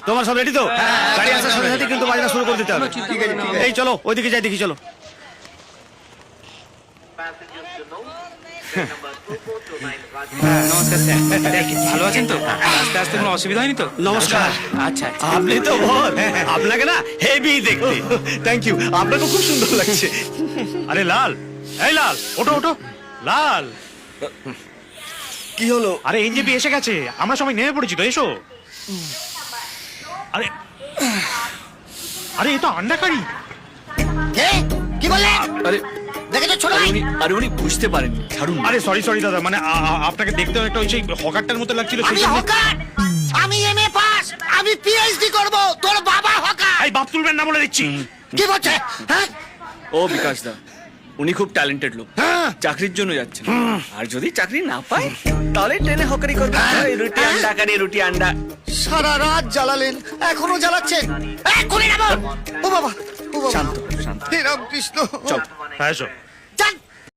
তোমার সব রেডি তো? গাড়ি আসার সাথে সাথে কিন্তু বাজনা শুরু করে দিতে হবে। এই চলো ওইদিকে যাই, দেখি চলো। নমস্কার স্যার, ভালো আছেন তো? আস্তে আস্তে কোনো অসুবিধা হয়নি তো? নমস্কার। আচ্ছা আচ্ছা। আপনি তো বল, আপনাকে না হেভি দেখতে। থ্যাংক ইউ, আপনাকে খুব সুন্দর লাগছে। আরে লাল, এই লাল, ওঠো ওঠো। লাল, কি হলো? আরে এনজেপি এসে গেছে, আমরা সবাই নেমে পড়েছি তো, এসো। আরে আরে এ তো আন্ডা কারি। কি বললে? আরে দেখেছো ছোট ভাই? উনি বুঝতে পারেননি, ছাড়ুন। আরে সরি সরি দাদা, মানে আপনাকে দেখতে একটা ওই সেই হকারটার মতো লাগছিল। আমি হকার, আমি এমএ পাস, আমি পিএইচডি করব। তোর বাবা হকার। এই বাপ তুলবেন না বলে দিচ্ছি। কি বলছে? হ্যাঁ ও বিকাশ দা, উনি খুব ট্যালেন্টেড লোক, চাকরির জন্য যাচ্ছেন। আর যদি চাকরি না পায় তাহলে ট্রেনে হকারি করবে। রুটি আন্ডা কারি, রুটি আন্ডা। সারা রাত জ্বালালেন, এখনো জ্বালাচ্ছেন। এক্ষুনি নামো। ও বাবা, ও বাবা। শান্ত শান্ত, হে রামকৃষ্ণ। চল। হ্যাঁ এসো। যান।